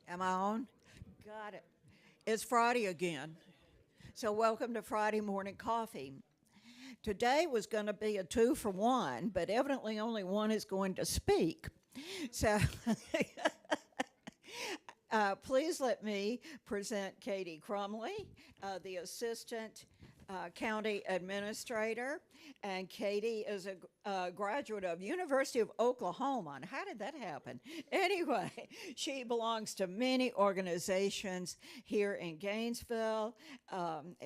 Am I on? Got it. It's Friday again. So, welcome to Friday Morning Coffee. Today was going to be a 2 for 1, but evidently only one is going to speak. So, please let me present Katie Crumley, the Assistant County Administrator. And Katie is a graduate of University of Oklahoma. And how did that happen? Anyway, she belongs to many organizations here in Gainesville.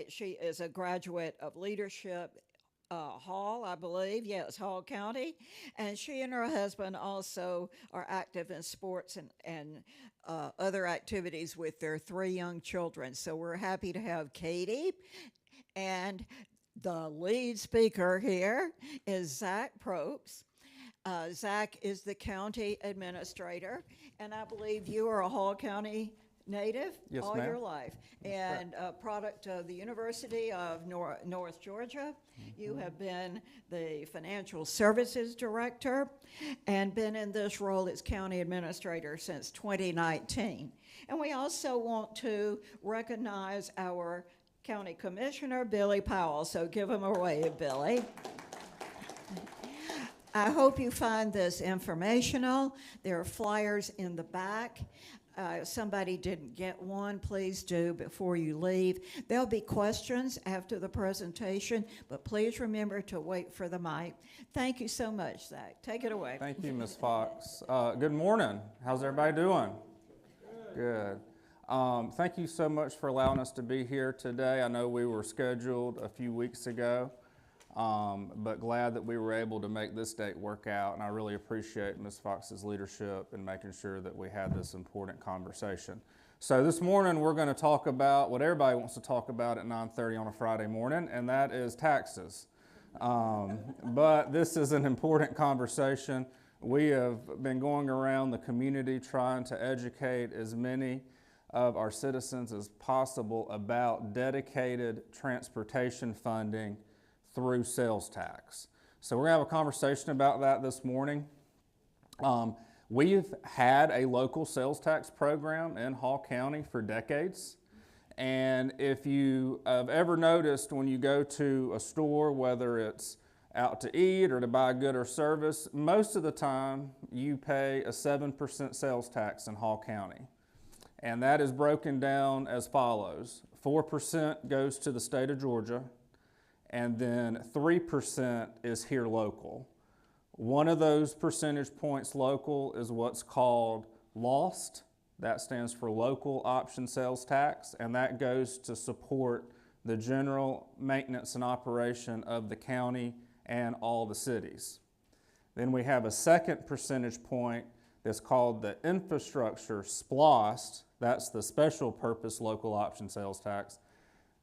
She is a graduate of Leadership Hall, I believe. Yes, Hall County. And she and her husband also are active in sports and other activities with their 3 young children. So we're happy to have Katie. And the lead speaker here is Zach Probst. Zach is the county administrator, and I believe you are a Hall County native Yes, all ma'am. your life, and a product of the University of North Georgia. You have been the financial services director and been in this role as county administrator since 2019. And we also want to recognize our County Commissioner, Billy Powell. So give him a wave, Billy. I hope you find this informational. There are flyers in the back. If somebody didn't get one, please do before you leave. There'll be questions after the presentation, but please remember to wait for the mic. Thank you so much, Zach. Take it away. Thank you, Ms. Fox. Good morning. How's everybody doing? Good. Thank you so much for allowing us to be here today. I know we were scheduled a few weeks ago, but glad that we were able to make this date work out, and I really appreciate Ms. Fox's leadership in making sure that we had this important conversation. So this morning we're going to talk about what everybody wants to talk about at 9:30 on a Friday morning, and that is taxes. But this is an important conversation. We have been going around the community trying to educate as many of our citizens as possible about dedicated transportation funding through sales tax. So we're going to have a conversation about that this morning. We've had a local sales tax program in Hall County for decades. And if you have ever noticed when you go to a store, whether it's out to eat or to buy a good or service, most of the time you pay a 7% sales tax in Hall County. And that is broken down as follows. 4% goes to the state of Georgia, and then 3% is here local. One of those percentage points local is what's called LOST. That stands for Local Option Sales Tax, and that goes to support the general maintenance and operation of the county and all the cities. Then we have a second percentage point that's called the Infrastructure SPLOST. That's the Special Purpose Local Option Sales Tax.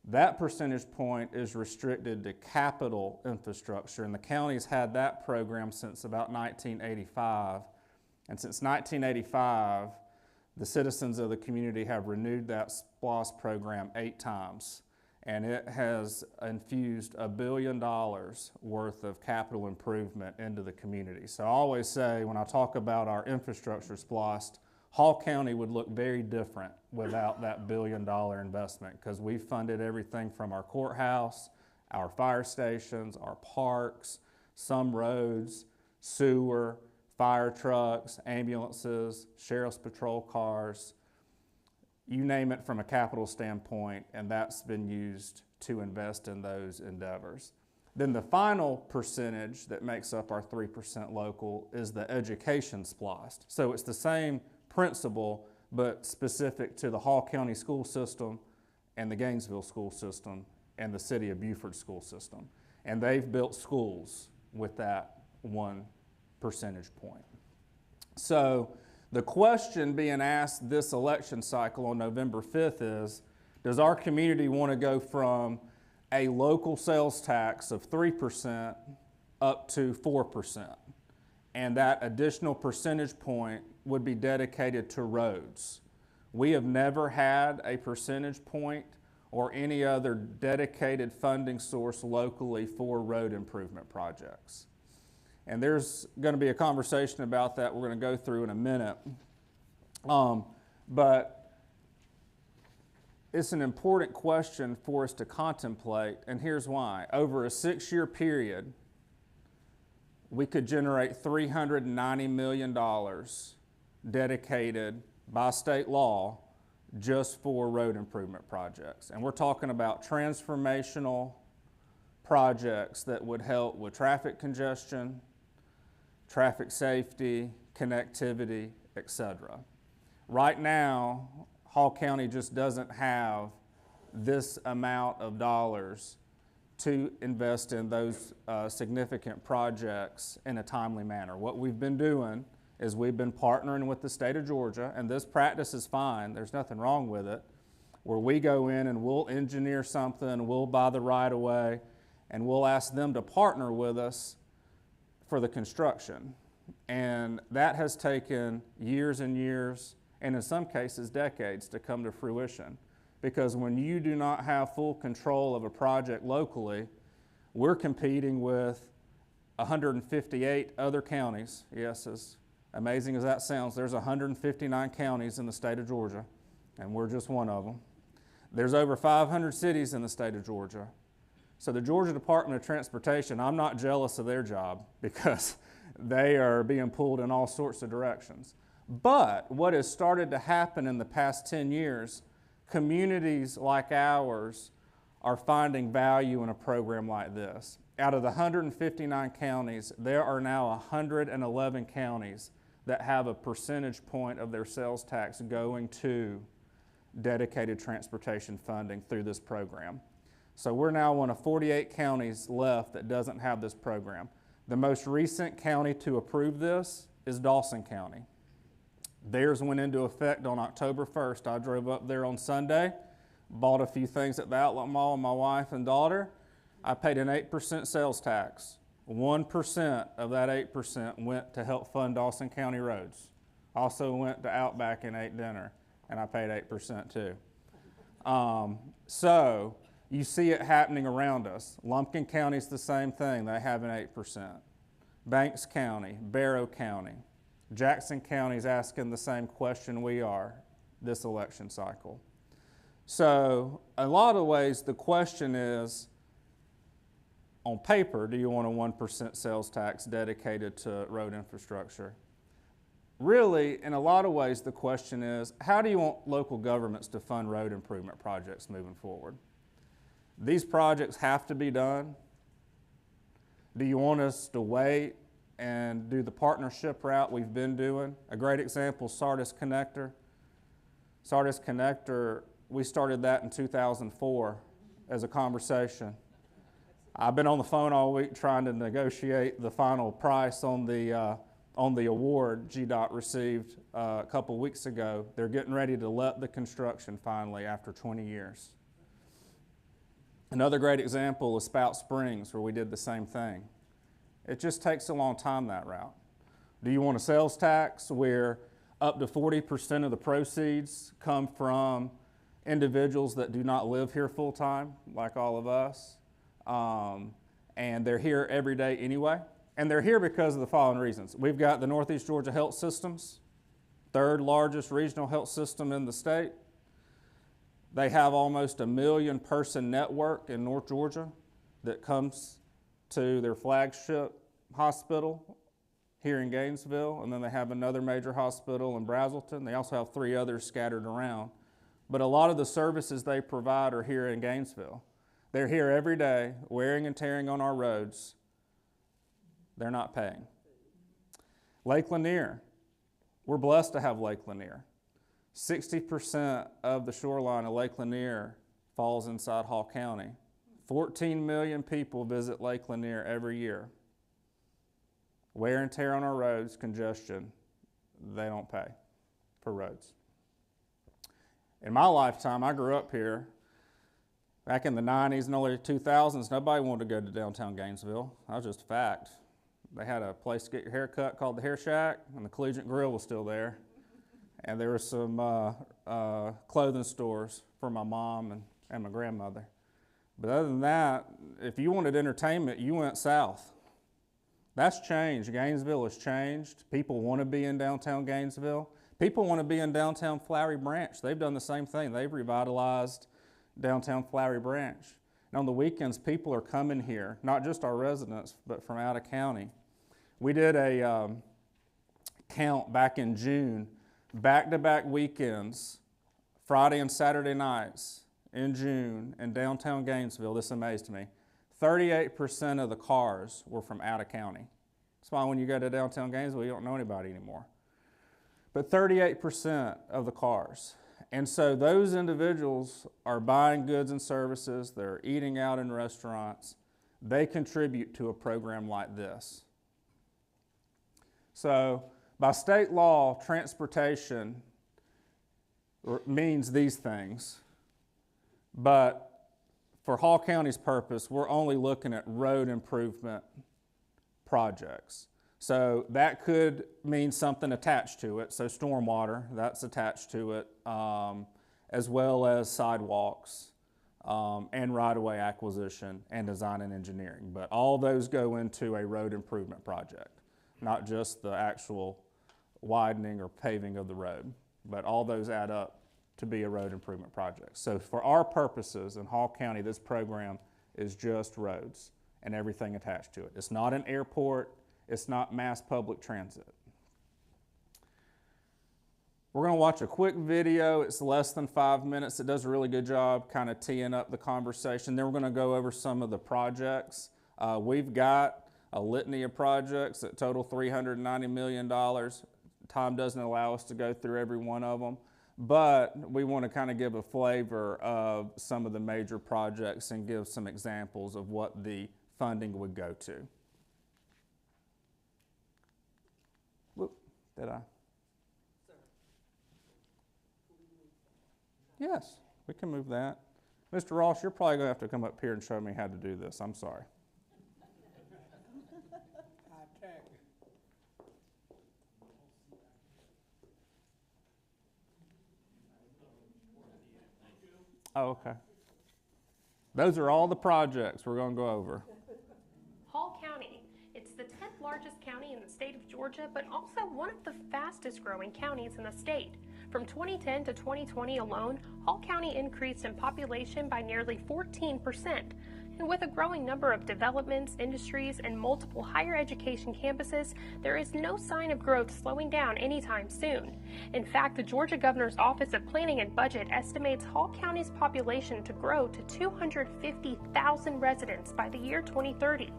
That percentage point is restricted to capital infrastructure, and the county's had that program since about 1985. And since 1985, the citizens of the community have renewed that SPLOST program 8 times, and it has infused $1 billion worth of capital improvement into the community. So I always say when I talk about our infrastructure SPLOST, Hall County would look very different without that $1 billion investment, because we funded everything from our courthouse, our fire stations, our parks, some roads, sewer, fire trucks, ambulances, sheriff's patrol cars, you name it from a capital standpoint, and that's been used to invest in those endeavors. Then the final percentage that makes up our 3% local is the education SPLOST. So it's the same principle, but specific to the Hall County school system and the Gainesville school system and the city of Beaufort school system. And they've built schools with that 1 percentage point. So the question being asked this election cycle on November 5th is, does our community want to go from a local sales tax of 3% up to 4%? And that additional percentage point would be dedicated to roads. We have never had a percentage point or any other dedicated funding source locally for road improvement projects. And there's going to be a conversation about that we're going to go through in a minute. But it's an important question for us to contemplate, and here's why. Over a 6-year period, we could generate $390 million dedicated by state law just for road improvement projects. And we're talking about transformational projects that would help with traffic congestion, traffic safety, connectivity, etc. Right now, Hall County just doesn't have this amount of dollars to invest in those significant projects in a timely manner. What we've been doing is we've been partnering with the state of Georgia, and this practice is fine, there's nothing wrong with it, where we go in and we'll engineer something, we'll buy the right of way, and we'll ask them to partner with us for the construction. And that has taken years and years, and in some cases decades, to come to fruition. Because when you do not have full control of a project locally, we're competing with 158 other counties. Yes, as amazing as that sounds, there's 159 counties in the state of Georgia, and we're just one of them. There's over 500 cities in the state of Georgia. So the Georgia Department of Transportation, I'm not jealous of their job because they are being pulled in all sorts of directions. But what has started to happen in the past 10 years, communities like ours are finding value in a program like this. Out of the 159 counties, there are now 111 counties that have a percentage point of their sales tax going to dedicated transportation funding through this program. So we're now one of 48 counties left that doesn't have this program. The most recent county to approve this is Dawson County. Theirs went into effect on October 1st. I drove up there on Sunday, bought a few things at the outlet mall with my wife and daughter. I paid an 8% sales tax. 1% of that 8% went to help fund Dawson County roads. Also went to Outback and ate dinner, and I paid 8% too. So you see it happening around us. Lumpkin County's the same thing. They have an 8%. Banks County, Barrow County. Jackson County's asking the same question we are this election cycle. So a lot of ways the question is, on paper, do you want a 1% sales tax dedicated to road infrastructure? Really, in a lot of ways, the question is, how do you want local governments to fund road improvement projects moving forward? These projects have to be done. Do you want us to wait and do the partnership route we've been doing? A great example, Sardis Connector. Sardis Connector, we started that in 2004 as a conversation. I've been on the phone all week trying to negotiate the final price on the award GDOT received a couple weeks ago. They're getting ready to let the construction finally after 20 years. Another great example is Spout Springs, where we did the same thing. It just takes a long time, that route. Do you want a sales tax where up to 40% of the proceeds come from individuals that do not live here full time, like all of us, and they're here every day anyway? And they're here because of the following reasons. We've got the Northeast Georgia Health Systems, third largest regional health system in the state. They have almost 1 million person network in North Georgia that comes to their flagship hospital here in Gainesville, and then they have another major hospital in Brazelton. They also have 3 others scattered around. But a lot of the services they provide are here in Gainesville. They're here every day, wearing and tearing on our roads. They're not paying. Lake Lanier. We're blessed to have Lake Lanier. 60% of the shoreline of Lake Lanier falls inside Hall County. 14 million people visit Lake Lanier every year. Wear and tear on our roads, congestion, they don't pay for roads. In my lifetime, I grew up here. Back in the 90s and early 2000s, nobody wanted to go to downtown Gainesville. That was just a fact. They had a place to get your hair cut called the Hair Shack, and the Collegiate Grill was still there. And there were some clothing stores for my mom and my grandmother. But other than that, if you wanted entertainment, you went south. That's changed. Gainesville has changed. People want to be in downtown Gainesville. People want to be in downtown Flowery Branch. They've done the same thing. They've revitalized downtown Flowery Branch. And on the weekends, people are coming here, not just our residents, but from out of county. We did a count back in June, back-to-back weekends, Friday and Saturday nights in June in downtown Gainesville. This amazed me. 38% of the cars were from out of county. That's why when you go to downtown Gainesville, you don't know anybody anymore. But 38% of the cars. And so those individuals are buying goods and services, they're eating out in restaurants, they contribute to a program like this. So by state law, transportation means these things, but for Hall County's purpose, we're only looking at road improvement projects. So that could mean something attached to it. So stormwater, that's attached to it, as well as sidewalks and right-of-way acquisition and design and engineering. But all those go into a road improvement project, not just the actual widening or paving of the road, but all those add up to be a road improvement project. So for our purposes in Hall County, this program is just roads and everything attached to it. It's not an airport. It's not mass public transit. We're going to watch a quick video. It's less than 5 minutes. It does a really good job kind of teeing up the conversation. Then we're going to go over some of the projects. We've got a litany of projects that total $390 million. Time doesn't allow us to go through every one of them, but we want to kind of give a flavor of some of the major projects and give some examples of what the funding would go to. Whoop, did I? Yes, we can move that. Mr. Ross, you're probably going to have to come up here and show me how to do this. I'm sorry. Oh, okay. Those are all the projects we're going to go over. Hall County. It's the 10th largest county in the state of Georgia, but also one of the fastest growing counties in the state. From 2010 to 2020 alone, Hall County increased in population by nearly 14%. And with a growing number of developments, industries, and multiple higher education campuses, there is no sign of growth slowing down anytime soon. In fact, the Georgia Governor's Office of Planning and Budget estimates Hall County's population to grow to 250,000 residents by the year 2030.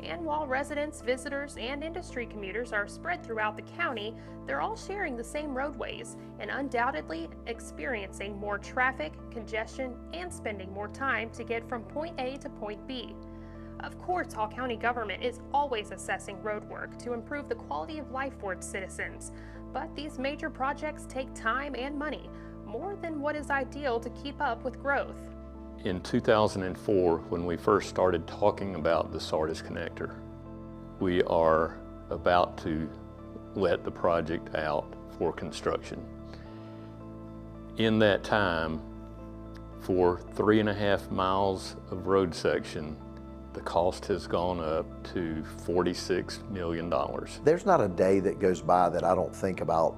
And while residents, visitors, and industry commuters are spread throughout the county, they're all sharing the same roadways and undoubtedly experiencing more traffic, congestion, and spending more time to get from point A to point B. Of course, Hall County government is always assessing road work to improve the quality of life for its citizens, but these major projects take time and money, more than what is ideal to keep up with growth. In 2004, when we first started talking about the Sardis Connector, we are about to let the project out for construction. In that time, for 3.5 miles of road section, the cost has gone up to $46 million. There's not a day that goes by that I don't think about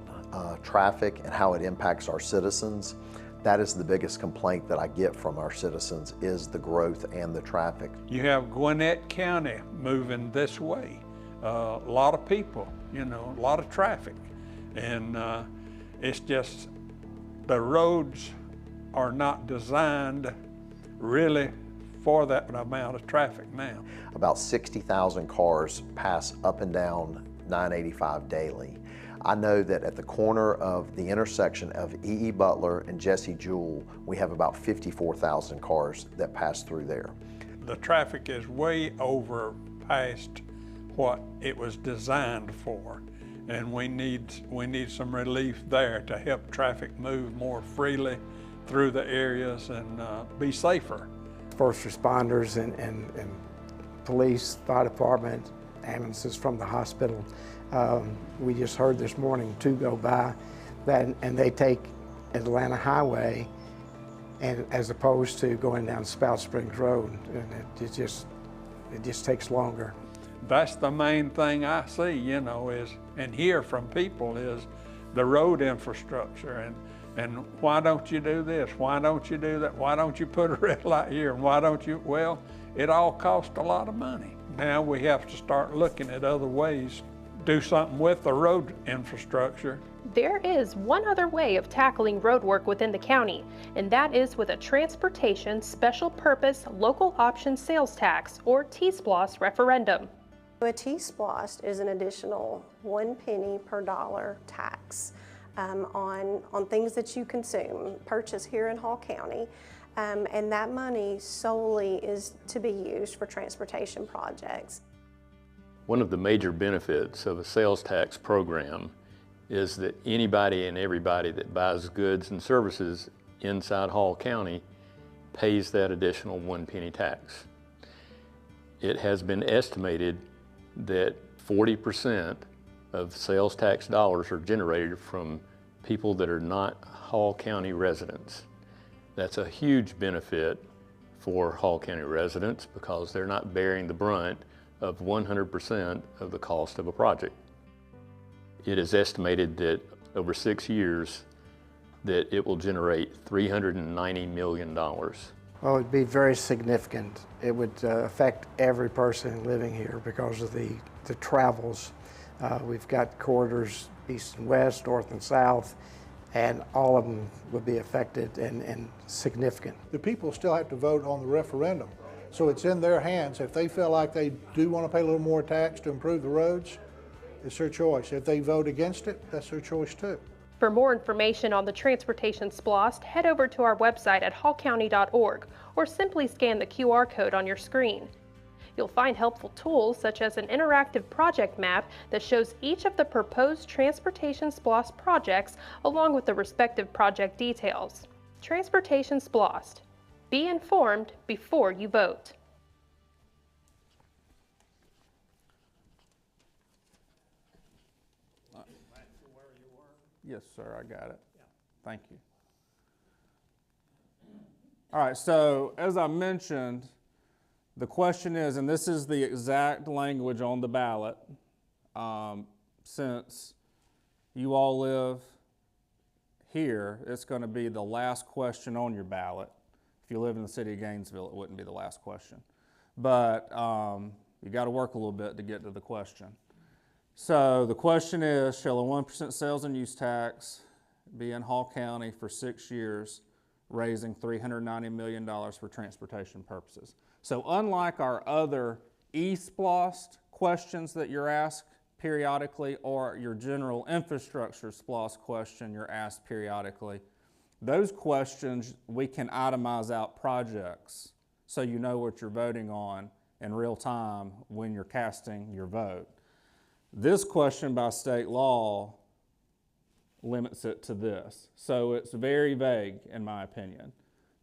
traffic and how it impacts our citizens. That is the biggest complaint that I get from our citizens, is the growth and the traffic. You have Gwinnett County moving this way. A lot of people, you know, a lot of traffic. And it's just, the roads are not designed really for that amount of traffic now. About 60,000 cars pass up and down 985 daily. I know that at the corner of the intersection of E.E. Butler and Jesse Jewell, we have about 54,000 cars that pass through there. The traffic is way over past what it was designed for, and we need some relief there to help traffic move more freely through the areas and be safer. First responders and police, fire department, ambulances from the hospital. We just heard this morning 2 go by and they take Atlanta Highway, and as opposed to going down Spout Springs Road, and it just takes longer. That's the main thing I see, you know, is, and hear from people, is the road infrastructure, and why don't you do this? Why don't you do that? Why don't you put a red light here? And why don't you? Well, it all costs a lot of money. Now we have to start looking at other ways, do something with the road infrastructure. There is one other way of tackling road work within the county, and that is with a Transportation Special Purpose Local Option Sales Tax, or T-SPLOST referendum. A T-SPLOST is an additional 1 penny per dollar tax on things that you consume, purchase here in Hall County, and that money solely is to be used for transportation projects. One of the major benefits of a sales tax program is that anybody and everybody that buys goods and services inside Hall County pays that additional 1 penny tax. It has been estimated that 40% of sales tax dollars are generated from people that are not Hall County residents. That's a huge benefit for Hall County residents because they're not bearing the brunt of 100% of the cost of a project. It is estimated that over 6 years that it will generate $390 million. Well, it'd be very significant. It would affect every person living here because of the travels. We've got corridors east and west, north and south, and all of them would be affected and significant. The people still have to vote on the referendum, so it's in their hands. If they feel like they do want to pay a little more tax to improve the roads, it's their choice. If they vote against it, that's their choice too. For more information on the Transportation SPLOST, head over to our website at hallcounty.org or simply scan the QR code on your screen. You'll find helpful tools such as an interactive project map that shows each of the proposed Transportation SPLOST projects along with the respective project details. Transportation SPLOST. Be informed before you vote. Yes, sir, I got it. Thank you. All right, so as I mentioned, the question is, and this is the exact language on the ballot, since you all live here, it's going to be the last question on your ballot. If you live in the city of Gainesville, it wouldn't be the last question. But you got to work a little bit to get to the question. So the question is, shall a 1% sales and use tax be in Hall County for 6 years, raising $390 million for transportation purposes? So unlike our other E-SPLOST questions that you're asked periodically, or your general infrastructure SPLOST question you're asked periodically, those questions we can itemize out projects so you know what you're voting on in real time when you're casting your vote. This question by state law limits it to this. So it's very vague in my opinion,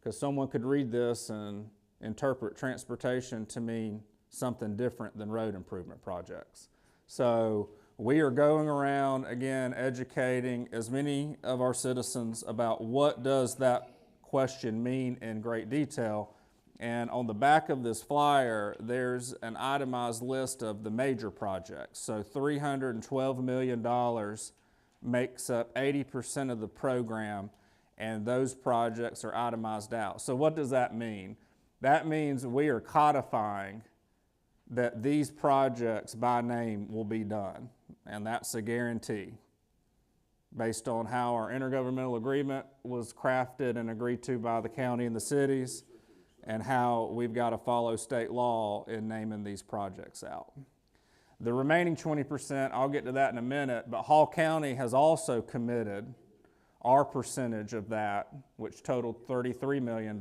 because someone could read this and interpret transportation to mean something different than road improvement projects. So we are going around again educating as many of our citizens about what does that question mean in great detail. And on the back of this flyer, there's an itemized list of the major projects. So $312 million makes up 80% of the program, and those projects are itemized out. So what does that mean? That means we are codifying that these projects by name will be done, and that's a guarantee based on how our intergovernmental agreement was crafted and agreed to by the county and the cities, and how we've got to follow state law in naming these projects out. The remaining 20%, I'll get to that in a minute, but Hall County has also committed our percentage of that, which totaled $33 million,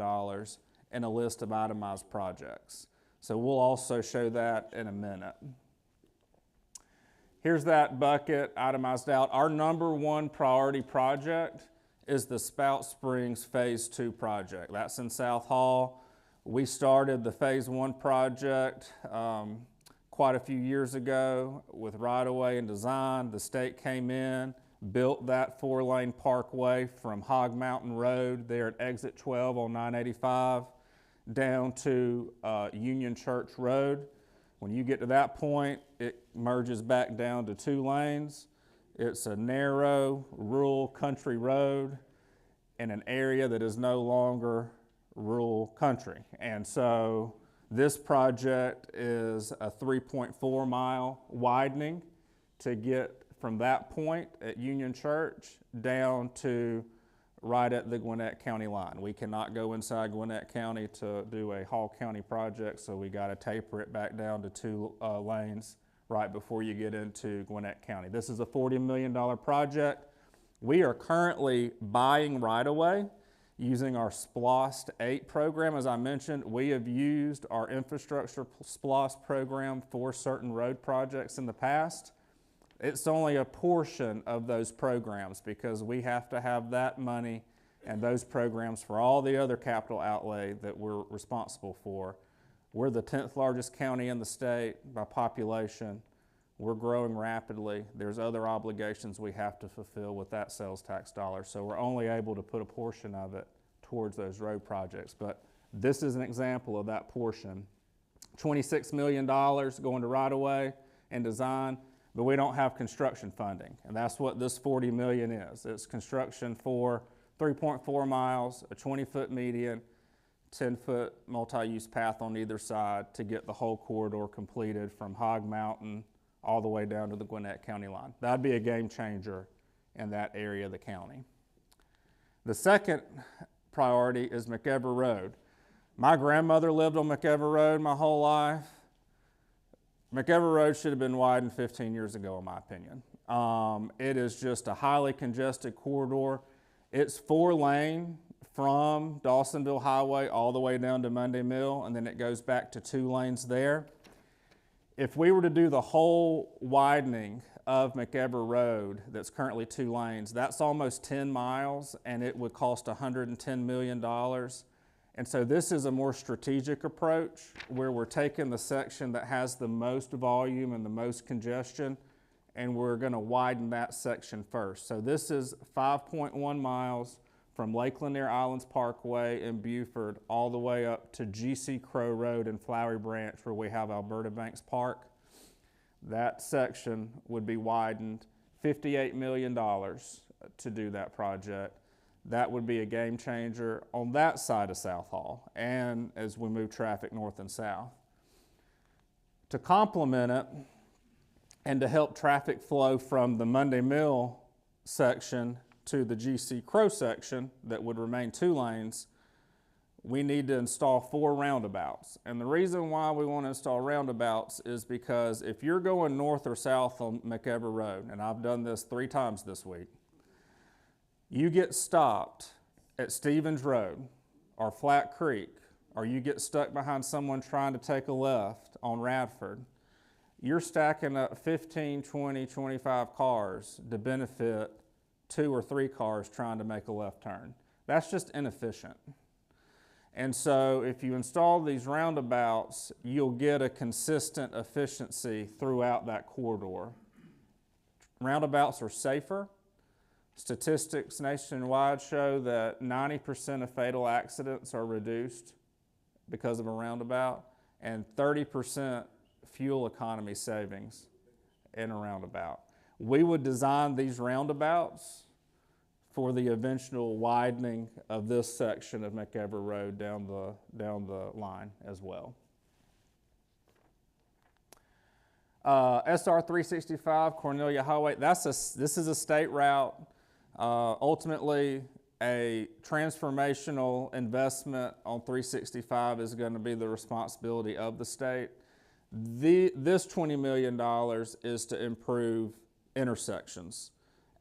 in a list of itemized projects. So we'll also show that in a minute. Here's that bucket itemized out. Our number one priority project is the Spout Springs Phase 2 project. That's in South Hall. We started the Phase 1 project quite a few years ago with right-of-way and design. The state came in, built that 4-lane parkway from Hog Mountain Road there at exit 12 on 985 down to Union Church Road. When you get to that point, it merges back down to 2 lanes. It's a narrow, rural country road in an area that is no longer rural country. And so this project is a 3.4 mile widening to get from that point at Union Church down to right at the Gwinnett County line. We cannot go inside Gwinnett County to do a Hall County project, so we got to taper it back down to 2 lanes right before you get into Gwinnett County. This is a $40 million project. We are currently buying right-of-way using our T-SPLOST 8 program. As I mentioned, we have used our infrastructure SPLOST program for certain road projects in the past. It's only a portion of those programs because we have to have that money and those programs for all the other capital outlay that we're responsible for. We're the 10th largest county in the state by population. We're growing rapidly. There's other obligations we have to fulfill with that sales tax dollar, so we're only able to put a portion of it towards those road projects. But this is an example of that portion. $26 million going to right-of-way and design, but we don't have construction funding, and that's what this $40 million is. It's construction for 3.4 miles, a 20-foot median, 10-foot multi-use path on either side to get the whole corridor completed from Hog Mountain all the way down to the Gwinnett County line. That'd be a game changer in that area of the county. The second priority is McEver Road. My grandmother lived on McEver Road my whole life. McEver Road should have been widened 15 years ago, in my opinion. It is just a highly congested corridor. It's 4-lane from Dawsonville Highway all the way down to Monday Mill, and then it goes back to 2 lanes there. If we were to do the whole widening of McEver Road that's currently 2 lanes, that's almost 10 miles, and it would cost $110 million. And so this is a more strategic approach where we're taking the section that has the most volume and the most congestion, and we're going to widen that section first. So this is 5.1 miles from Lake Lanier Islands Parkway in Buford all the way up to G.C. Crow Road in Flowery Branch where we have Alberta Banks Park. That section would be widened, $58 million to do that project. That would be a game changer on that side of South Hall and as we move traffic north and south. To complement it and to help traffic flow from the Monday Mill section to the G.C. Crow section that would remain 2 lanes, we need to install 4 roundabouts. And the reason why we want to install roundabouts is because if you're going north or south on McEver Road, and I've done this 3 times this week, you get stopped at Stevens Road or Flat Creek, or you get stuck behind someone trying to take a left on Radford, you're stacking up 15, 20, 25 cars to benefit 2 or 3 cars trying to make a left turn. That's just inefficient. And so if you install these roundabouts, you'll get a consistent efficiency throughout that corridor. Roundabouts are safer. Statistics nationwide show that 90% of fatal accidents are reduced because of a roundabout, and 30% fuel economy savings in a roundabout. We would design these roundabouts for the eventual widening of this section of McEver Road down the line as well. SR 365 Cornelia Highway, this is a state route. Ultimately, a transformational investment on 365 is going to be the responsibility of the state. This $20 million is to improve intersections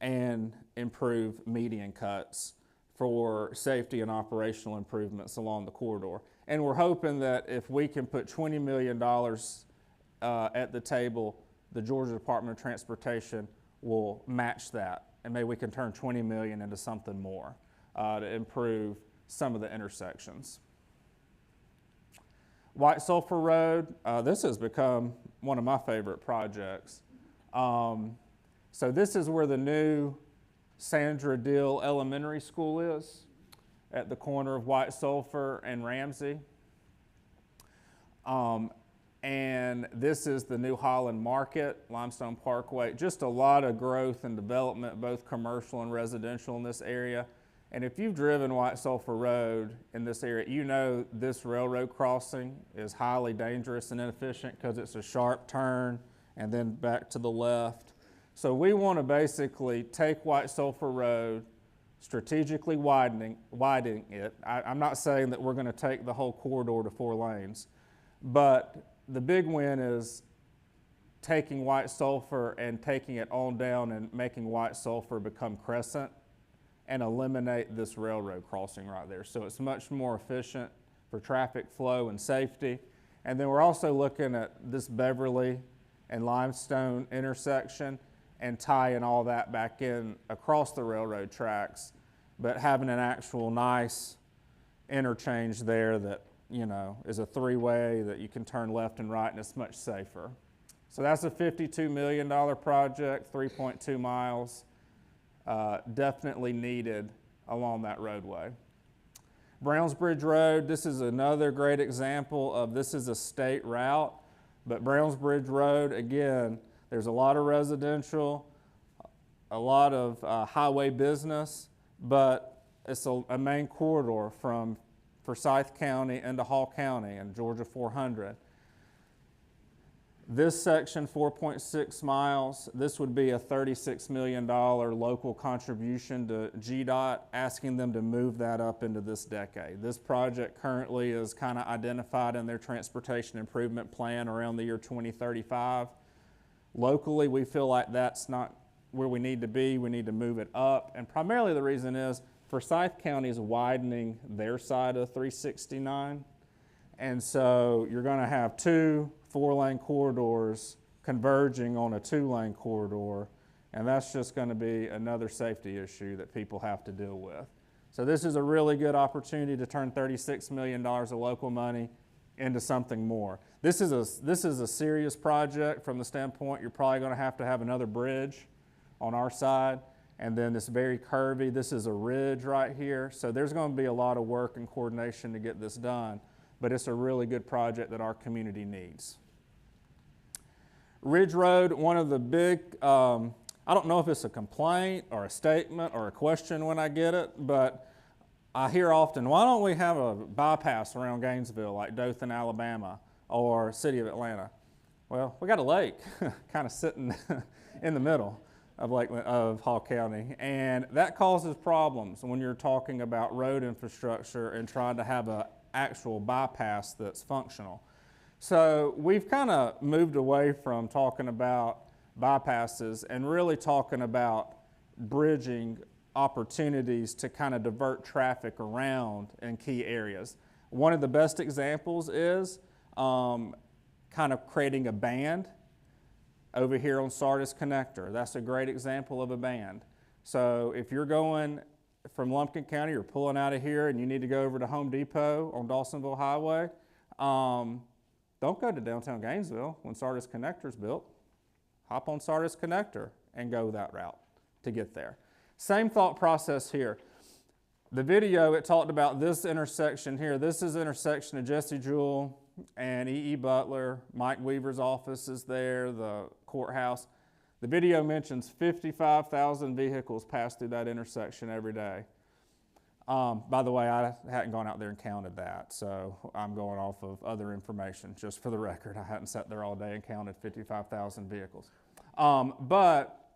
and improve median cuts for safety and operational improvements along the corridor. And we're hoping that if we can put $20 million at the table, the Georgia Department of Transportation will match that. And maybe we can turn $20 million into something more to improve some of the intersections. White Sulphur Road, this has become one of my favorite projects. So this is where the new Sandra Dill Elementary School is, at the corner of White Sulphur and Ramsey. and this is the New Holland Market, Limestone Parkway. Just a lot of growth and development, both commercial and residential in this area. And if you've driven White Sulphur Road in this area, you know this railroad crossing is highly dangerous and inefficient because it's a sharp turn and then back to the left. So we want to basically take White Sulphur Road, strategically widening it. I'm not saying that we're going to take the whole corridor to 4 lanes, but the big win is taking White Sulphur and taking it on down and making White Sulphur become Crescent and eliminate this railroad crossing right there. So it's much more efficient for traffic flow and safety. And then we're also looking at this Beverly and Limestone intersection and tying all that back in across the railroad tracks, but having an actual nice interchange there that, you know, is a 3-way that you can turn left and right, and it's much safer. So that's a $52 million project, 3.2 miles, definitely needed along that roadway. Brownsbridge Road, this is another great example of, this is a state route, but Brownsbridge Road, again, there's a lot of residential, a lot of highway business, but it's a main corridor from Forsyth County into Hall County and Georgia 400. This section, 4.6 miles, this would be a $36 million local contribution to GDOT, asking them to move that up into this decade. This project currently is kind of identified in their transportation improvement plan around the year 2035. Locally, we feel like that's not where we need to be. We need to move it up. And primarily the reason is Forsyth County is widening their side of 369. And so you're going to have 2 4-lane corridors converging on a 2-lane corridor. And that's just going to be another safety issue that people have to deal with. So this is a really good opportunity to turn $36 million of local money into something more. This is a serious project from the standpoint you're probably going to have another bridge on our side, and then this very curvy, this is a ridge right here, so there's going to be a lot of work and coordination to get this done, but it's a really good project that our community needs. Ridge Road, one of the big, I don't know if it's a complaint or a statement or a question when I get it, but I hear often, why don't we have a bypass around Gainesville like Dothan, Alabama, or City of Atlanta? Well, we got a lake kind of sitting in the middle of Hall County, and that causes problems when you're talking about road infrastructure and trying to have an actual bypass that's functional. So we've kind of moved away from talking about bypasses and really talking about bridging opportunities to kind of divert traffic around in key areas. One of the best examples is kind of creating a band over here on Sardis Connector. That's a great example of a band. So if you're going from Lumpkin County, you're pulling out of here and you need to go over to Home Depot on Dawsonville Highway, don't go to downtown Gainesville when Sardis Connector is built. Hop on Sardis Connector and go that route to get there. Same thought process here. The video, it talked about this intersection here. This is the intersection of Jesse Jewell and E.E. Butler. Mike Weaver's office is there, the courthouse. The video mentions 55,000 vehicles pass through that intersection every day. By the way, I hadn't gone out there and counted that, so I'm going off of other information, just for the record. I hadn't sat there all day and counted 55,000 vehicles. But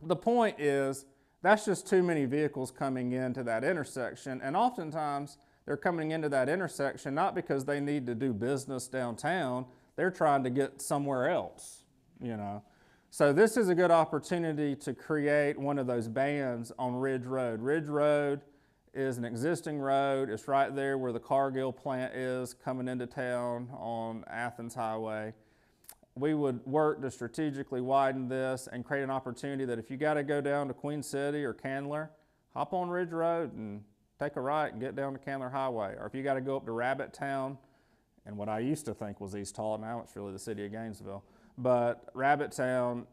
the point is, that's just too many vehicles coming into that intersection, and oftentimes they're coming into that intersection not because they need to do business downtown, they're trying to get somewhere else, you know. So this is a good opportunity to create one of those bands on Ridge Road. Ridge Road is an existing road. It's right there where the Cargill plant is coming into town on Athens Highway. We would work to strategically widen this and create an opportunity that if you got to go down to Queen City or Candler, hop on Ridge Road and take a right and get down to Candler Highway. Or if you got to go up to Rabbit Town, and what I used to think was East Hall, now it's really the city of Gainesville, but Rabbit Town,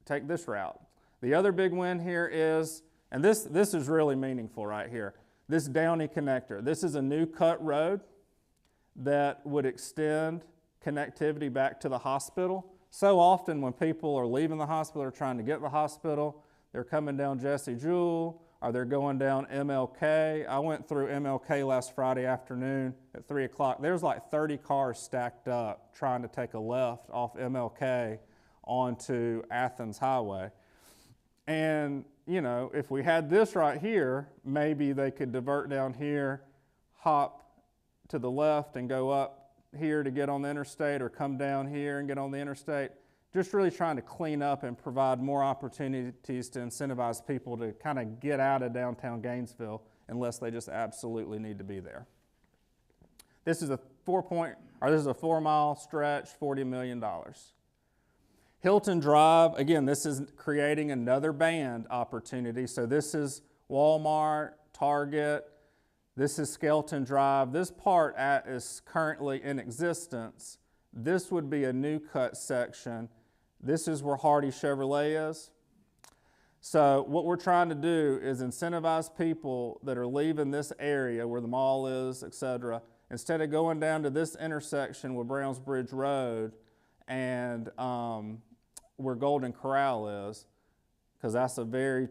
take this route. The other big win here is, and this is really meaningful right here, this Downey connector. This is a new cut road that would extend connectivity back to the hospital. So often when people are leaving the hospital or trying to get to the hospital, they're coming down Jesse Jewell or they're going down MLK. I went through MLK last Friday afternoon at 3 o'clock. There's like 30 cars stacked up trying to take a left off MLK onto Athens Highway. And, you know, if we had this right here, maybe they could divert down here, hop to the left and go up here to get on the interstate, or come down here and get on the interstate. Just really trying to clean up and provide more opportunities to incentivize people to kind of get out of downtown Gainesville unless they just absolutely need to be there. This is a 4-mile stretch, $40 million. Hilton Drive, again, this is creating another band opportunity. So this is Walmart, Target, this is Skelton Drive. This part is currently in existence. This would be a new cut section. This is where Hardy Chevrolet is. So what we're trying to do is incentivize people that are leaving this area where the mall is, etc., instead of going down to this intersection with Browns Bridge Road and where Golden Corral is, because that's a very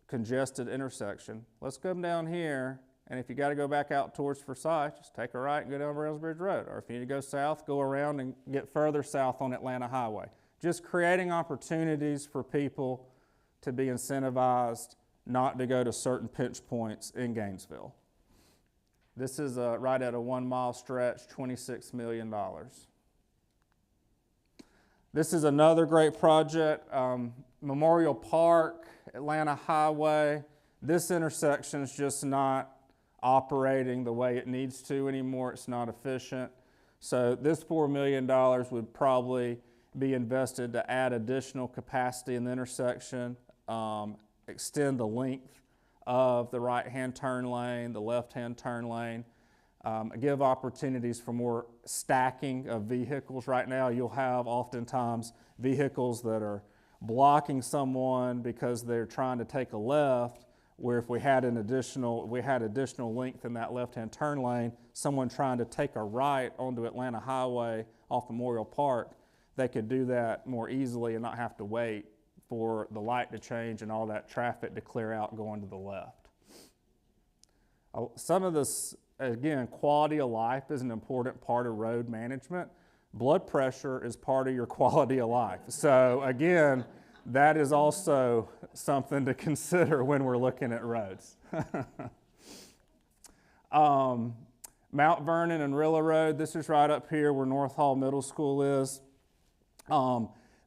congested intersection. Let's come down here, and if you got to go back out towards Forsyth, just take a right and go down Browns Bridge Road. Or if you need to go south, go around and get further south on Atlanta Highway. Just creating opportunities for people to be incentivized not to go to certain pinch points in Gainesville. This is right at a 1-mile stretch, $26 million. This is another great project, Memorial Park, Atlanta Highway. This intersection is just not operating the way it needs to anymore. It's not efficient. So this $4 million would probably be invested to add additional capacity in the intersection, extend the length of the right-hand turn lane, the left-hand turn lane, give opportunities for more stacking of vehicles. Right now you'll have oftentimes vehicles that are blocking someone because they're trying to take a left, where if we had additional length in that left-hand turn lane, someone trying to take a right onto Atlanta Highway off Memorial Park, they could do that more easily and not have to wait for the light to change and all that traffic to clear out going to the left. Some of this, again, quality of life is an important part of road management. Blood pressure is part of your quality of life. So again, that is also something to consider when we're looking at roads. Mount Vernon and Rilla Road, this is right up here where North Hall Middle School is.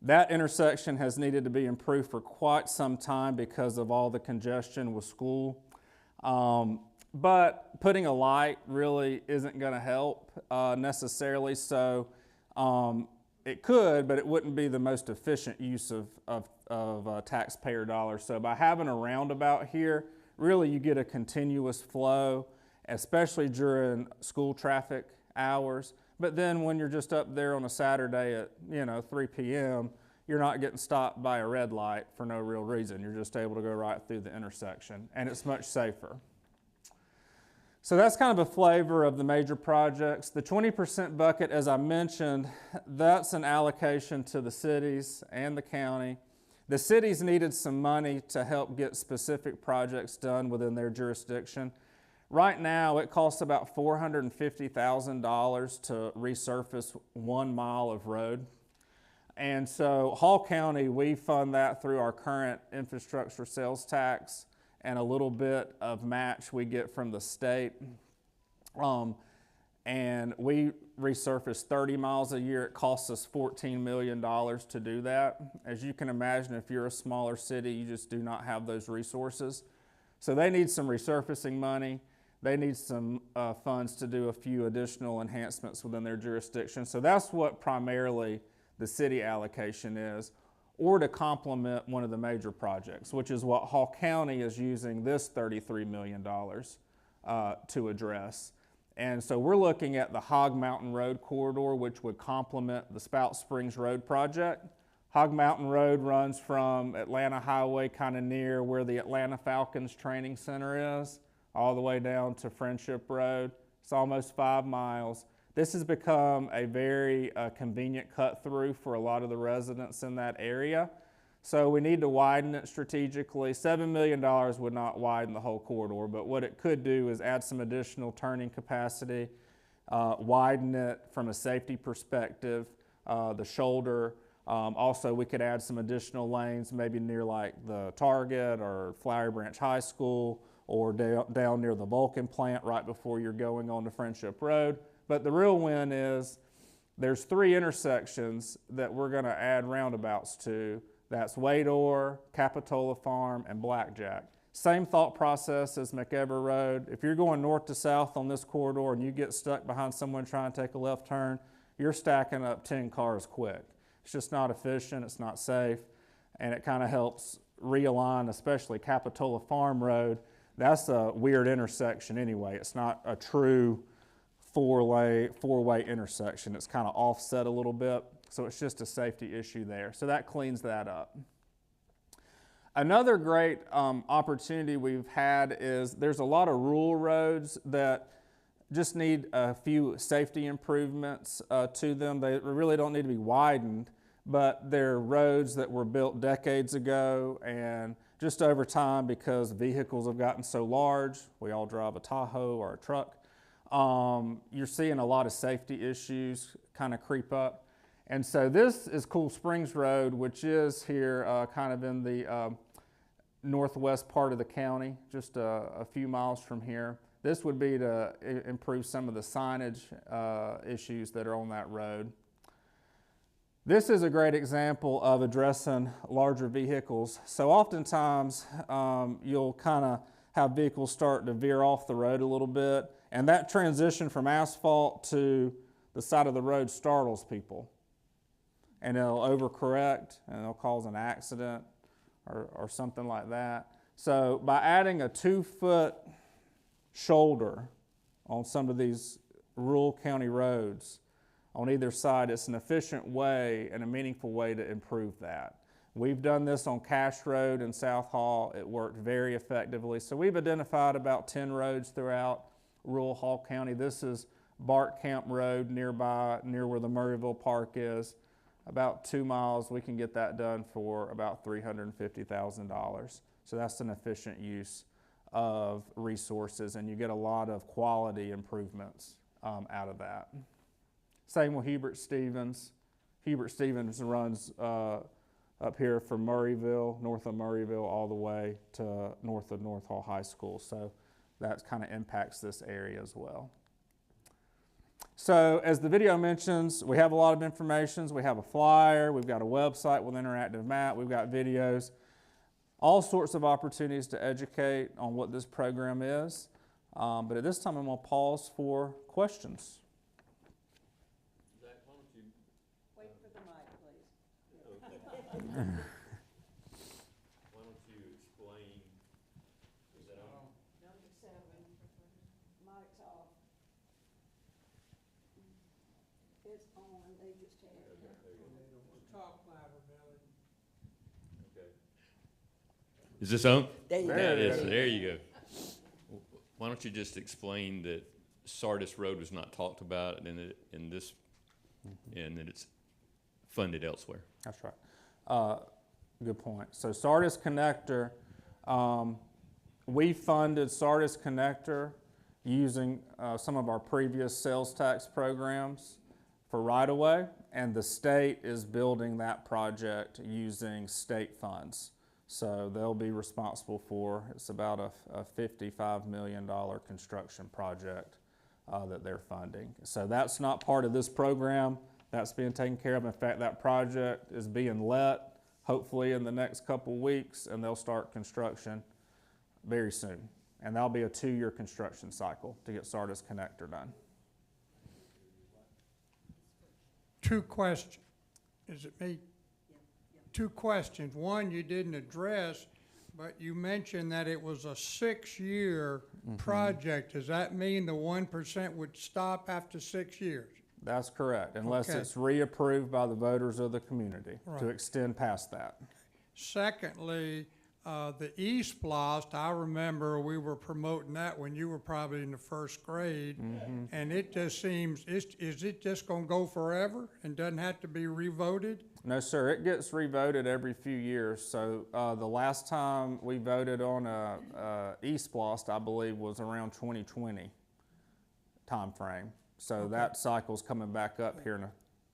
That intersection has needed to be improved for quite some time because of all the congestion with school. But putting a light really isn't going to help necessarily. So it could, but it wouldn't be the most efficient use of taxpayer dollars. So by having a roundabout here, really you get a continuous flow, especially during school traffic hours. But then when you're just up there on a Saturday at 3 p.m., you're not getting stopped by a red light for no real reason. You're just able to go right through the intersection, and it's much safer. So that's kind of a flavor of the major projects. The 20% bucket, as I mentioned, that's an allocation to the cities and the county. The cities needed some money to help get specific projects done within their jurisdiction. Right now, it costs about $450,000 to resurface 1 mile of road. And so Hall County, we fund that through our current infrastructure sales tax and a little bit of match we get from the state. And we resurface 30 miles a year. It costs us $14 million to do that. As you can imagine, if you're a smaller city, you just do not have those resources. So they need some resurfacing money. They need some funds to do a few additional enhancements within their jurisdiction. So that's what primarily the city allocation is, or to complement one of the major projects, which is what Hall County is using this $33 million to address. And so we're looking at the Hog Mountain Road corridor, which would complement the Spout Springs Road project. Hog Mountain Road runs from Atlanta Highway, kind of near where the Atlanta Falcons Training Center is, all the way down to Friendship Road. It's almost 5 miles. This has become a very convenient cut through for a lot of the residents in that area. So we need to widen it strategically. $7 million would not widen the whole corridor, but what it could do is add some additional turning capacity, widen it from a safety perspective, the shoulder. Also, we could add some additional lanes, maybe near like the Target or Flowery Branch High School, or down near the Vulcan plant right before you're going on to Friendship Road. But the real win is there's 3 intersections that we're going to add roundabouts to. That's Wador, Capitola Farm, and Blackjack. Same thought process as McEver Road. If you're going north to south on this corridor and you get stuck behind someone trying to take a left turn, you're stacking up 10 cars quick. It's just not efficient, it's not safe, and it kind of helps realign, especially Capitola Farm Road. That's a weird intersection anyway. It's not a true four-way intersection. It's kind of offset a little bit, so it's just a safety issue there. So that cleans that up. Another great opportunity we've had is there's a lot of rural roads that just need a few safety improvements to them. They really don't need to be widened, but they're roads that were built decades ago, and just over time, because vehicles have gotten so large, we all drive a Tahoe or a truck, you're seeing a lot of safety issues kind of creep up. And so this is Cool Springs Road, which is here kind of in the northwest part of the county, just a few miles from here. This would be to improve some of the signage issues that are on that road. This is a great example of addressing larger vehicles. So oftentimes you'll kind of have vehicles start to veer off the road a little bit, and that transition from asphalt to the side of the road startles people. And it'll overcorrect and it'll cause an accident or something like that. So by adding a 2-foot shoulder on some of these rural county roads on either side, it's an efficient way and a meaningful way to improve that. We've done this on Cash Road in South Hall. It worked very effectively. So we've identified about 10 roads throughout rural Hall County. This is Bart Camp Road nearby, near where the Murrayville Park is. About 2 miles, we can get that done for about $350,000. So that's an efficient use of resources, and you get a lot of quality improvements out of that. Same with Hubert Stevens. Hubert Stevens runs up here from Murrayville, north of Murrayville, all the way to north of North Hall High School. So that kind of impacts this area as well. So as the video mentions, we have a lot of information. We have a flyer, we've got a website with interactive map, we've got videos, all sorts of opportunities to educate on what this program is. But at this time, I'm going to pause for questions. Wait for the mic, please. Why don't you explain, is that on? Number 7, mic's off. It's on, they just had it. Talk louder, Billy. Okay. Is this on? There you go. There it is. There you go. Why don't you just explain that Sardis Road was not talked about and that it's funded elsewhere? That's right. Good point. So Sardis Connector, we funded Sardis Connector using some of our previous sales tax programs for right-of-way, and the state is building that project using state funds. So they'll be responsible for, it's about a $55 million construction project that they're funding. So that's not part of this program. That's being taken care of. In fact, that project is being let, hopefully in the next couple weeks, and they'll start construction very soon. And that'll be a 2-year construction cycle to get Sardis Connector done. 2 questions. Is it me? 2 questions. One, you didn't address, but you mentioned that it was a 6-year project. Does that mean the 1% would stop after 6 years? That's correct, unless Okay. it's reapproved by the voters of the community to Right. extend past that. Secondly, The T-SPLOST, I remember we were promoting that when you were probably in the first grade, and it just seems, is it just going to go forever and doesn't have to be revoted? No, sir, it gets revoted every few years. So the last time we voted on a T-SPLOST, I believe, was around 2020 timeframe. So that cycle's coming back up here in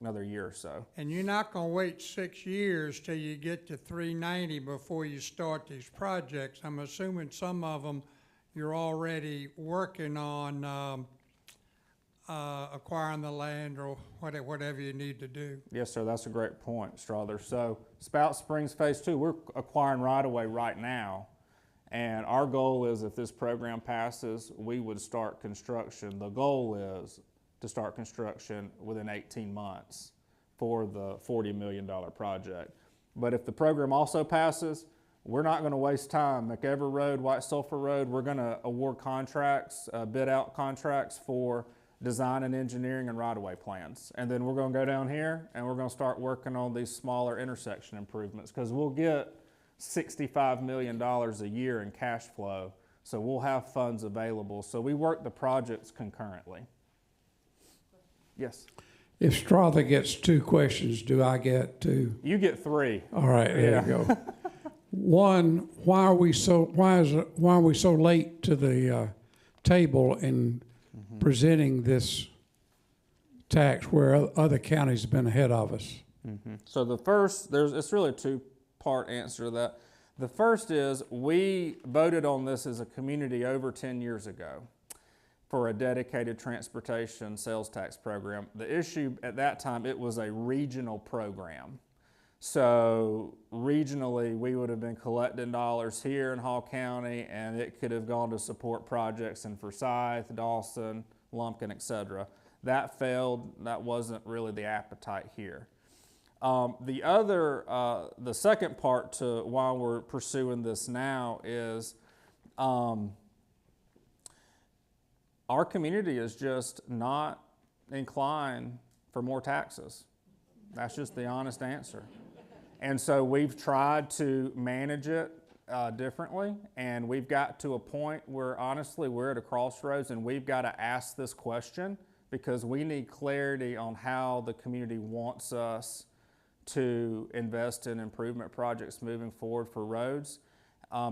another year or so. And you're not going to wait 6 years till you get to 390 before you start these projects. I'm assuming some of them you're already working on acquiring the land or whatever you need to do. Yes, sir, that's a great point, Strother. So Spout Springs Phase 2, we're acquiring right-of-way right now. And our goal is, if this program passes, we would start construction. The goal is to start construction within 18 months for the $40 million project. But if the program also passes, we're not going to waste time. McEver Road, White Sulphur Road, we're going to award contracts, bid out contracts for design and engineering and right-of-way plans. And then we're going to go down here and we're going to start working on these smaller intersection improvements, because we'll get $65 million a year in cash flow. So we'll have funds available. So we work the projects concurrently. Yes. If Strother gets 2 questions, do I get 2? You get 3. All right, there you go. One, why are we so late to the table in presenting this tax where other counties have been ahead of us? So the first, it's really a 2-part answer to that. The first is, we voted on this as a community over 10 years ago for a dedicated transportation sales tax program. The issue at that time, it was a regional program. So regionally, we would have been collecting dollars here in Hall County, and it could have gone to support projects in Forsyth, Dawson, Lumpkin, etc. That failed. That wasn't really the appetite here. The second part to why we're pursuing this now is our community is just not inclined for more taxes. That's just the honest answer. And so we've tried to manage it differently, and we've got to a point where, honestly, we're at a crossroads and we've got to ask this question, because we need clarity on how the community wants us to invest in improvement projects moving forward for roads,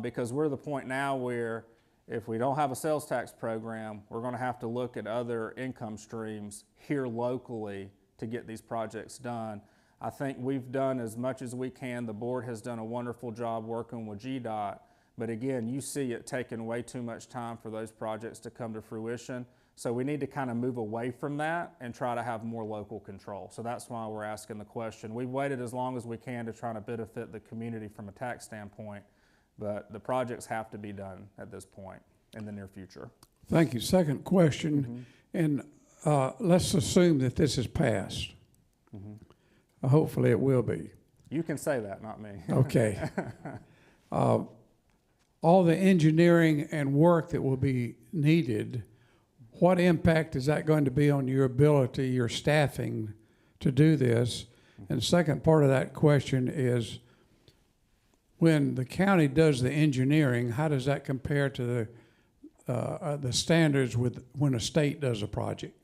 because we're at the point now where if we don't have a sales tax program, we're going to have to look at other income streams here locally to get these projects done. I think we've done as much as we can. The board has done a wonderful job working with GDOT, but again, you see it taking way too much time for those projects to come to fruition. So we need to kind of move away from that and try to have more local control. So that's why we're asking the question. We've waited as long as we can to try to benefit the community from a tax standpoint, but the projects have to be done at this point in the near future. Thank you. Second question, and let's assume that this is passed. Hopefully it will be. You can say that, not me. Okay. All the engineering and work that will be needed, what impact is that going to be on your ability, your staffing to do this? And the second part of that question is, when the county does the engineering, how does that compare to the standards with when a state does a project?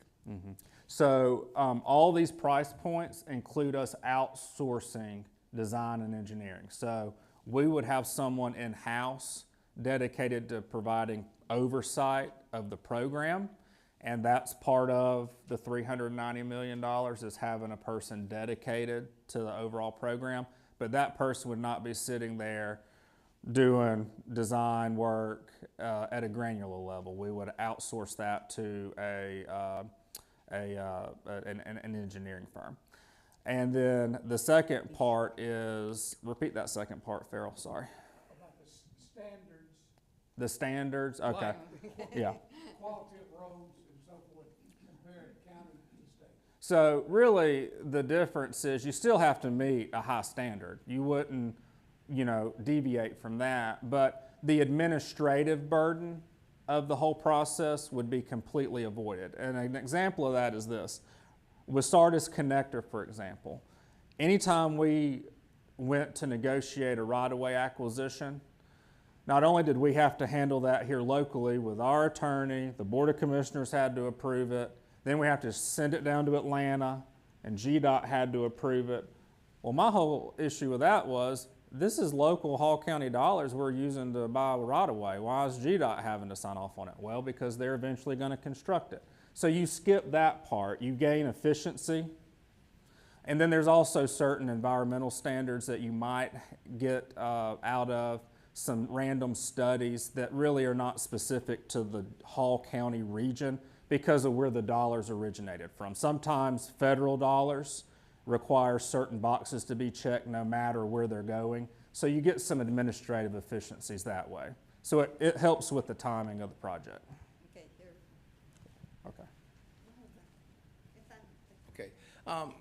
So all these price points include us outsourcing design and engineering. So we would have someone in-house dedicated to providing oversight of the program, and that's part of the $390 million, is having a person dedicated to the overall program. But that person would not be sitting there doing design work at a granular level. We would outsource that to an engineering firm. And then the second part is, repeat that second part, Farrell, sorry. About the standards. The standards, okay, yeah. Quality of roads and so forth, compared county to state. So really the difference is you still have to meet a high standard. You wouldn't, deviate from that, but the administrative burden of the whole process would be completely avoided. And an example of that is this. With Sardis Connector, for example, anytime we went to negotiate a right-of-way acquisition, not only did we have to handle that here locally with our attorney, the Board of Commissioners had to approve it, then we have to send it down to Atlanta, and GDOT had to approve it. Well, my whole issue with that was, this is local Hall County dollars we're using to buy a right-of-way. Why is GDOT having to sign off on it? Well, because they're eventually going to construct it. So you skip that part, you gain efficiency. And then there's also certain environmental standards that you might get out of some random studies that really are not specific to the Hall County region because of where the dollars originated from. Sometimes federal dollars require certain boxes to be checked no matter where they're going. So you get some administrative efficiencies that way. So it helps with the timing of the project. Okay, here. Okay. Okay.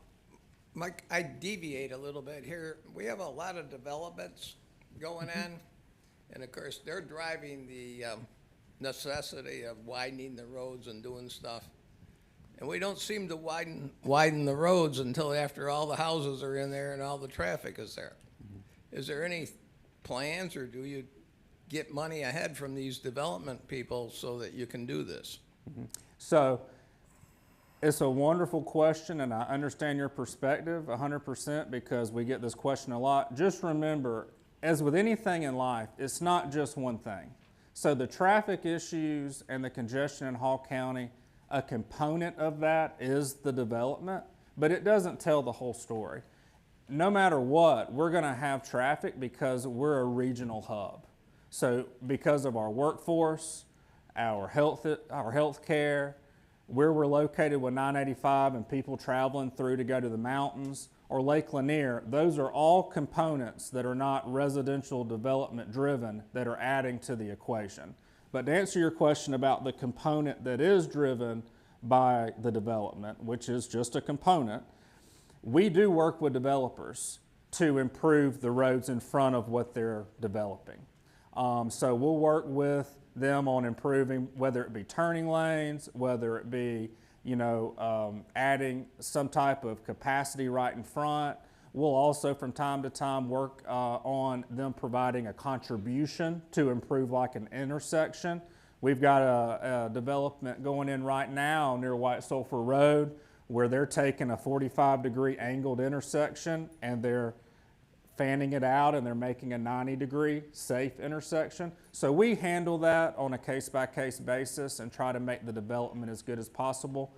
Mike, I deviate a little bit here. We have a lot of developments going on, and of course, they're driving the necessity of widening the roads and doing stuff. And we don't seem to widen the roads until after all the houses are in there and all the traffic is there. Is there any plans, or do you get money ahead from these development people so that you can do this? So it's a wonderful question, and I understand your perspective 100% because we get this question a lot. Just remember, as with anything in life, it's not just one thing. So the traffic issues and the congestion in Hall County, a component of that is the development, but it doesn't tell the whole story. No matter what, we're going to have traffic because we're a regional hub. So because of our workforce, our health care, where we're located with 985 and people traveling through to go to the mountains or Lake Lanier, those are all components that are not residential development driven that are adding to the equation. But to answer your question about the component that is driven by the development, which is just a component, we do work with developers to improve the roads in front of what they're developing. So we'll work with them on improving, whether it be turning lanes, whether it be, adding some type of capacity right in front. We'll also from time to time work on them providing a contribution to improve like an intersection. We've got a development going in right now near White Sulphur Road where they're taking a 45-degree angled intersection and they're fanning it out and they're making a 90-degree safe intersection. So we handle that on a case-by-case basis and try to make the development as good as possible.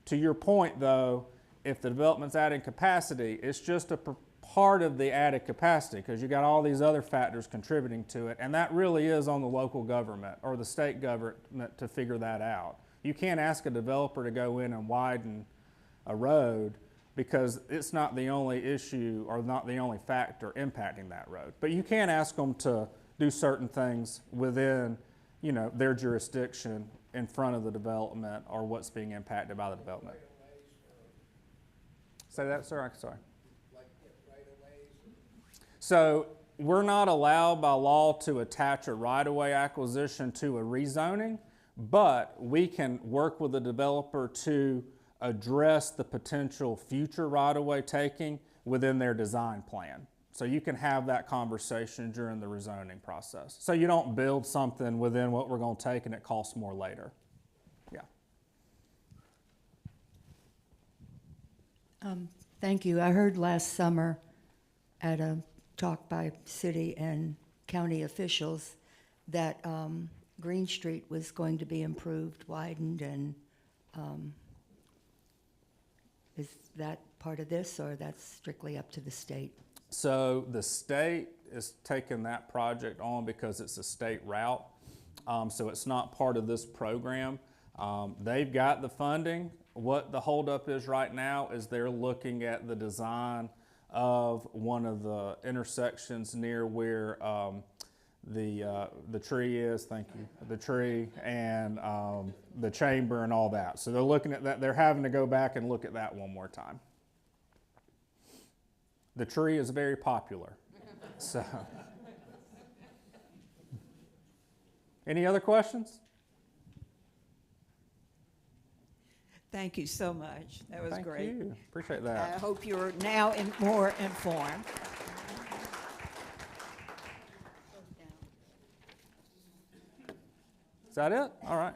To your point though, if the development's adding capacity, it's just a part of the added capacity because you got all these other factors contributing to it, and that really is on the local government or the state government to figure that out. You can't ask a developer to go in and widen a road because it's not the only issue or not the only factor impacting that road. But you can ask them to do certain things within, their jurisdiction in front of the development or what's being impacted by the development. Say that, sir? Sorry. So we're not allowed by law to attach a right-of-way acquisition to a rezoning, but we can work with the developer to address the potential future right-of-way taking within their design plan. So you can have that conversation during the rezoning process. So you don't build something within what we're going to take and it costs more later. Yeah. Thank you. I heard last summer at a talk by city and county officials that Green Street was going to be improved, widened, and is that part of this, or that's strictly up to the state? So the state is taking that project on because it's a state route. So it's not part of this program. They've got the funding. What the holdup is right now is they're looking at the design of one of the intersections near where the tree is, thank you, the tree and the chamber and all that. So they're looking at that. They're having to go back and look at that one more time. The tree is very popular. So, any other questions? Thank you so much. That was great. Thank you. Appreciate that. I hope you're now more informed. Is that it? All right.